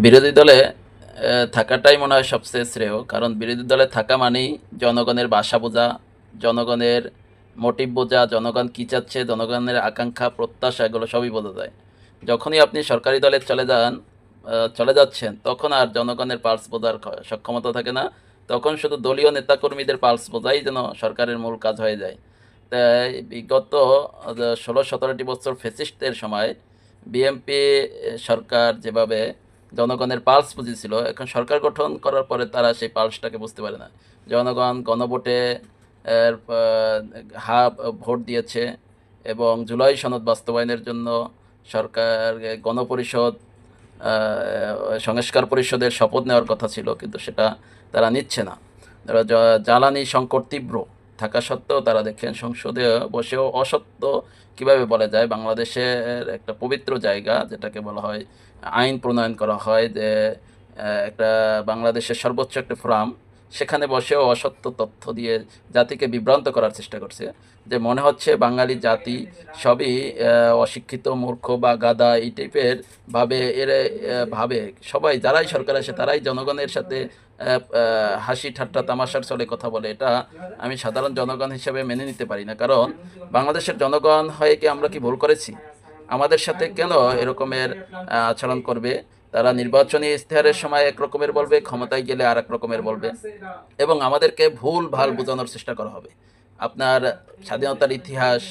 বিরোধী দলে থাকাটাই মনে হয় সবচেয়ে শ্রেয়। কারণ বিরোধী দলে থাকা মানেই জনগণের ভাষা বোঝা, জনগণের মোটিভ বোঝা, জনগণ কী চাচ্ছে, জনগণের আকাঙ্ক্ষা, প্রত্যাশা এগুলো সবই বোঝা যায়। যখনই আপনি সরকারি দলে চলে যাচ্ছেন, তখন আর জনগণের পালস বোঝার সক্ষমতা থাকে না। তখন শুধু দলীয় নেতাকর্মীদের পালস বোঝাই যেন সরকারের মূল কাজ হয়ে যায়। তাই বিগত ১৬-১৭টি বছর ফ্যাসিস্টদের সময় বিএনপি সরকার যেভাবে জনগণের পালস বুঝেছিল, এখন সরকার গঠন করার পরে তারা সেই পালসটাকে বুঝতে পারে না। জনগণ গণভোটে এর ভোট দিয়েছে এবং জুলাই সনদ বাস্তবায়নের জন্য সরকার গণপরিষদ সংস্কার পরিষদের শপথ নেওয়ার কথা ছিল, কিন্তু সেটা তারা নিচ্ছে না। তারা জ্বালানি সংকট তীব্র থাকা সত্ত্বেও তারা দেখেন সংসদে বসেও অসত্য কিভাবে বলা যায়। বাংলাদেশের একটা পবিত্র জায়গা, যেটাকে বলা হয় আইন প্রণয়ন করা হয়, যে একটা বাংলাদেশের সর্বোচ্চ একটা ফোরাম, সেখানে বসেও অসত্য তথ্য দিয়ে জাতিকে বিভ্রান্ত করার চেষ্টা করছে। যে মনে হচ্ছে বাঙালি জাতি সবই অশিক্ষিত, মূর্খ বা গাধা এই টাইপের ভাবে সবাই, যারাই সরকার আসে তারাই জনগণের সাথে হাসি ঠাট্টা তামাশার চলে কথা বলে। এটা আমি সাধারণ জনগণ হিসেবে মেনে নিতে পারি না। কারণ বাংলাদেশের জনগণ হয়ে কি আমরা কি ভুল করেছি? আমাদের সাথে কেন এরকমের আচরণ করবে? তারা নির্বাচনী ইশতেহারের সময় এক রকমের বলবে, ক্ষমতায় গেলে আর এক রকমের বলবে, এবং আমাদেরকে ভুল ভাল বোঝানোর চেষ্টা করা হবে। আপনার স্বাধীনতার ইতিহাস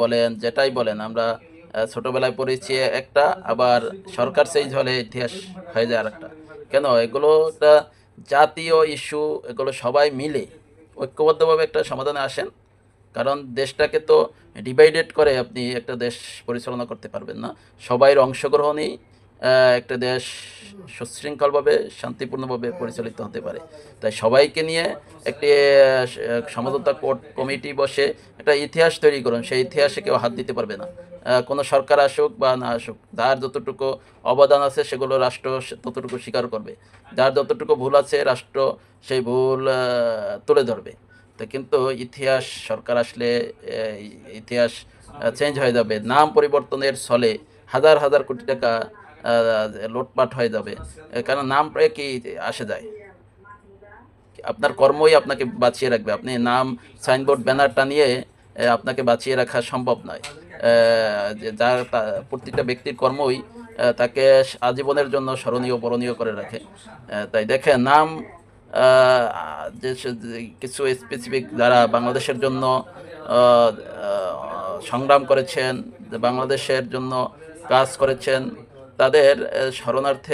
বলেন, যেটাই বলেন, আমরা ছোটোবেলায় পড়েছি একটা, আবার সরকার চেঞ্জ হলে ইতিহাস হয়ে যায় আরেকটা। কেন? এগুলো একটা জাতীয় ইস্যু, এগুলো সবাই মিলে ঐক্যবদ্ধভাবে একটা সমাধানে আসেন। কারণ দেশটাকে তো ডিভাইডেড করে আপনি একটা দেশ পরিচালনা করতে পারবেন না। সবাইয়ের অংশগ্রহণেই একটা দেশ সুশৃঙ্খলভাবে শান্তিপূর্ণভাবে পরিচালিত হতে পারে। তাই সবাইকে নিয়ে একটি সমঝোতা কমিটি বসে একটা ইতিহাস তৈরি করুন। সেই ইতিহাসে কেউ হাত দিতে পারবে না। কোনো সরকার আসুক বা না আসুক, যার যতটুকু অবদান আছে সেগুলো রাষ্ট্র ততটুকু স্বীকার করবে। যার যতটুকু ভুল আছে রাষ্ট্র সেই ভুল তুলে ধরবে। তো কিন্তু ইতিহাস সরকার আসলে ইতিহাস চেঞ্জ হয়ে যাবে। নাম পরিবর্তনের ছলে হাজার হাজার কোটি টাকা লুটপাট হয়ে যাবে। কারণ নাম কি আসে যায়? আপনার কর্মই আপনাকে বাঁচিয়ে রাখবে। আপনি নাম, সাইনবোর্ড, ব্যানার টানিয়ে আপনাকে বাঁচিয়ে রাখা সম্ভব নয়। যে যার প্রত্যেকটা ব্যক্তির কর্মই তাকে আজীবনের জন্য স্মরণীয় বরণীয় করে রাখে। তাই দেখেন, নাম যে কিছু স্পেসিফিক যারা বাংলাদেশের জন্য সংগ্রাম করেছেন, বাংলাদেশের জন্য কাজ করেছেন, তাদের স্মরণার্থে